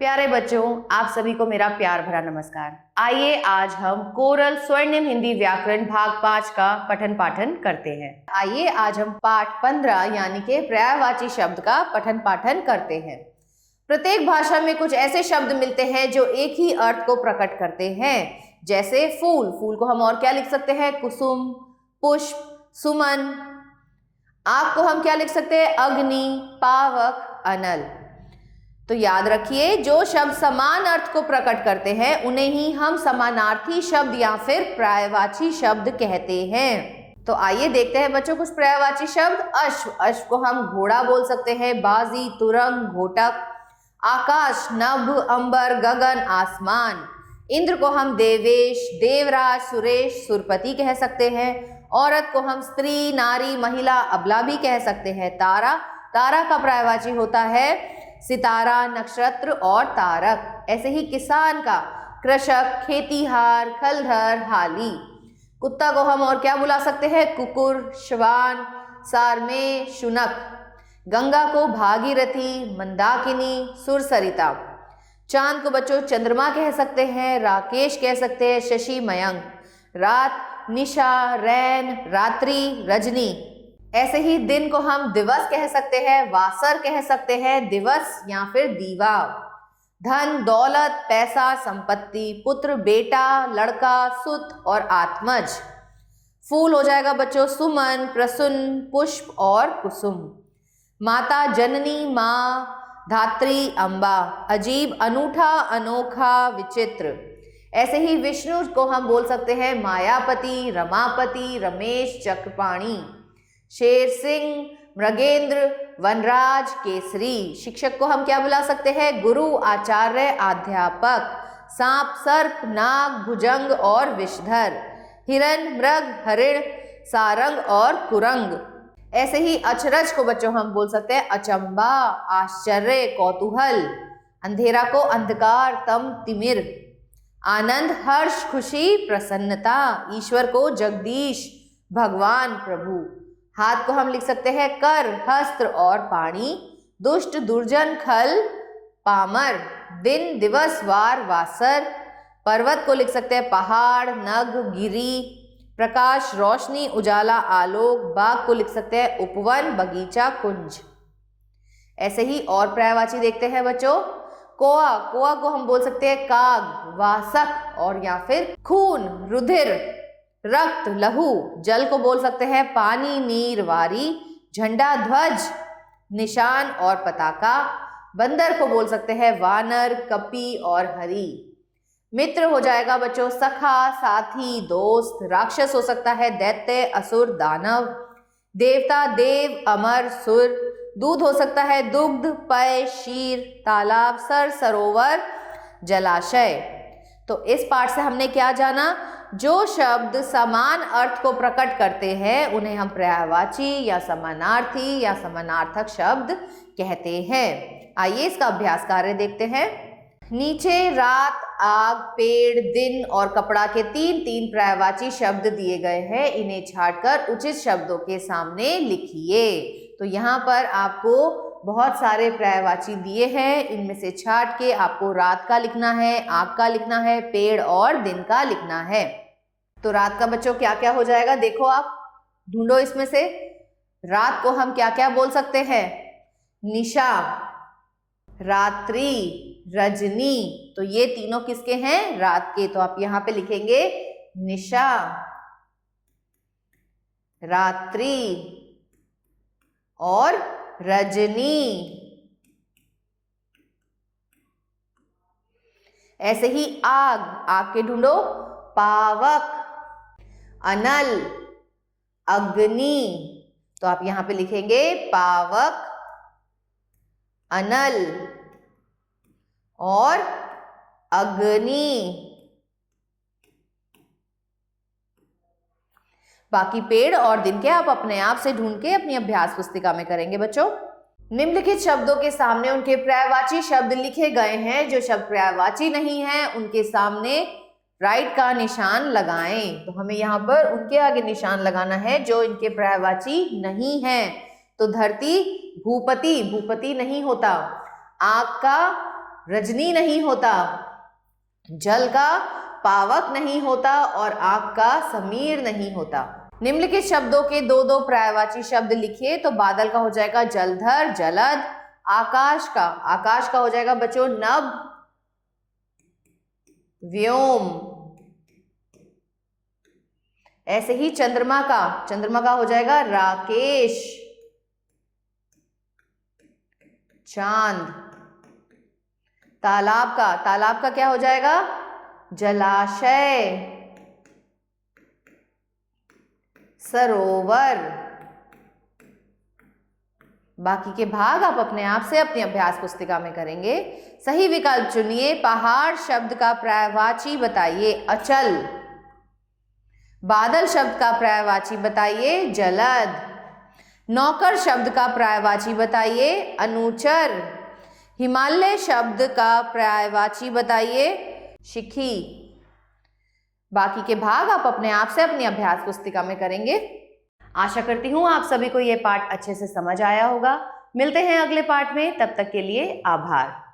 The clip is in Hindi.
प्यारे बच्चों, आप सभी को मेरा प्यार भरा नमस्कार। आइए आज हम कोरल स्वर्णिम हिंदी व्याकरण भाग 5 का पठन पाठन करते हैं। आइए आज हम पाठ 15 यानी कि पर्यायवाची शब्द का पठन पाठन करते हैं। प्रत्येक भाषा में कुछ ऐसे शब्द मिलते हैं जो एक ही अर्थ को प्रकट करते हैं। जैसे फूल, फूल को हम और क्या लिख सकते हैं? कुसुम, पुष्प, सुमन। आग को हम क्या लिख सकते हैं? अग्नि, पावक, अनल। तो याद रखिए, जो शब्द समान अर्थ को प्रकट करते हैं उन्हें ही हम समानार्थी शब्द या फिर पर्यायवाची शब्द कहते हैं। तो आइए देखते हैं बच्चों कुछ पर्यायवाची शब्द। अश्व, अश्व को हम घोड़ा बोल सकते हैं। बाजी, तुरंग, घोटक। आकाश, नभ, अंबर, गगन, आसमान। इंद्र को हम देवेश, देवराज, सुरेश, सुरपति कह सकते हैं। औरत को हम स्त्री, नारी, महिला, अबला भी कह सकते हैं। तारा, तारा का पर्यायवाची होता है सितारा, नक्षत्र और तारक। ऐसे ही किसान का कृषक, खेतीहार, खलधर, हाली। कुत्ता को हम और क्या बुला सकते हैं? कुकुर, श्वान, सारमे, शुनक। गंगा को भागीरथी, मंदाकिनी, सुरसरिता। चांद को बच्चों चंद्रमा कह सकते हैं, राकेश कह सकते हैं, शशि, मयंक। रात, निशा, रैन, रात्रि, रजनी। ऐसे ही दिन को हम दिवस कह सकते हैं, वासर कह सकते हैं, दिवस या फिर दीवा। धन, दौलत, पैसा, संपत्ति। पुत्र, बेटा, लड़का, सुत और आत्मज। फूल हो जाएगा बच्चों सुमन, प्रसन्न, पुष्प और कुसुम। माता, जननी, माँ, धात्री, अम्बा। अजीब, अनूठा, अनोखा, विचित्र। ऐसे ही विष्णु को हम बोल सकते हैं मायापति, रमापति, रमेश, चक्रपाणी। शेर, सिंह, मृगेंद्र, वनराज, केसरी। शिक्षक को हम क्या बुला सकते हैं? गुरु, आचार्य, अध्यापक। सांप, सर्प, नाग, भुजंग और विषधर। हिरण, मृग, हरिण, सारंग और कुरंग। ऐसे ही अचरज को बच्चों हम बोल सकते हैं अचंबा, आश्चर्य, कौतूहल। अंधेरा को अंधकार, तम, तिमिर। आनंद, हर्ष, खुशी, प्रसन्नता। ईश्वर को जगदीश, भगवान, प्रभु। हाथ को हम लिख सकते हैं कर, हस्त्र और पाणी। दुष्ट, दुर्जन, खल, पामर। दिन, दिवस, वार, वासर। पर्वत को लिख सकते हैं पहाड़, नग, गिरी। प्रकाश, रोशनी, उजाला, आलोक। बाग को लिख सकते हैं उपवन, बगीचा, कुंज। ऐसे ही और पर्यायवाची देखते हैं बच्चों। कोआ, कोआ को हम बोल सकते हैं काग, वासक और या फिर खून, रुधिर, रक्त, लहू। जल को बोल सकते हैं पानी, नीर, वारी। झंडा, ध्वज, निशान और पताका। बंदर को बोल सकते हैं वानर, कपि और हरी। मित्र हो जाएगा बच्चों सखा, साथी, दोस्त। राक्षस हो सकता है दैत्य, असुर, दानव। देवता, देव, अमर, सुर। दूध हो सकता है दुग्ध, पय, शीर। तालाब, सर, सरोवर, जलाशय। तो इस पाठ से हमने क्या जाना? जो शब्द समान अर्थ को प्रकट करते हैं उन्हें हम पर्यायवाची या समानार्थी या समानार्थक शब्द कहते हैं। आइए इसका अभ्यास कार्य देखते हैं। नीचे रात, आग, पेड़, दिन और कपड़ा के तीन पर्यायवाची शब्द दिए गए हैं। इन्हें छांटकर उचित शब्दों के सामने लिखिए। तो यहाँ पर आपको बहुत सारे पर्यायवाची दिए हैं। इनमें से छांट के आपको रात का लिखना है, आग का लिखना है, पेड़ और दिन का लिखना है। तो रात का बच्चों क्या क्या हो जाएगा? देखो आप ढूंढो इसमें से। रात को हम क्या क्या बोल सकते हैं? निशा, रात्रि, रजनी। तो ये तीनों किसके हैं? रात के। तो आप यहाँ पे लिखेंगे निशा, रात्रि और रजनी। ऐसे ही आग, आग के ढूंढो पावक, अनल, अग्नि। तो आप यहां पे लिखेंगे पावक, अनल और अग्नि। बाकी पेड़ और दिन के आप अपने आप से ढूंढ के अपनी अभ्यास पुस्तिका में करेंगे बच्चों। निम्नलिखित शब्दों के सामने उनके पर्यायवाची शब्द लिखे गए हैं। जो शब्द पर्यायवाची नहीं है उनके सामने राइट का निशान लगाएं। तो हमें यहाँ पर उनके आगे निशान लगाना है जो इनके पर्यायवाची नहीं है। तो धरती, भूपति, भूपति नहीं होता। आग का रजनी नहीं होता, जल का पावक नहीं होता और आग का समीर नहीं होता। निम्नलिखित शब्दों के दो दो पर्यायवाची शब्द लिखिए। तो बादल का हो जाएगा जलधर, जलद। आकाश का हो जाएगा बच्चों नभ, व्योम। ऐसे ही चंद्रमा का हो जाएगा राकेश, चांद। तालाब का क्या हो जाएगा? जलाशय, सरोवर। बाकी के भाग आप अपने आप से अपनी अभ्यास पुस्तिका में करेंगे। सही विकल्प चुनिए। पहाड़ शब्द का पर्यायवाची बताइए अचल। बादल शब्द का पर्यायवाची बताइए जलद। नौकर शब्द का पर्यायवाची बताइए अनुचर। हिमालय शब्द का पर्यायवाची बताइए शिखी। बाकी के भाग आप अपने आप से अपनी अभ्यास पुस्तिका में करेंगे। आशा करती हूँ आप सभी को ये पाठ अच्छे से समझ आया होगा। मिलते हैं अगले पाठ में, तब तक के लिए आभार।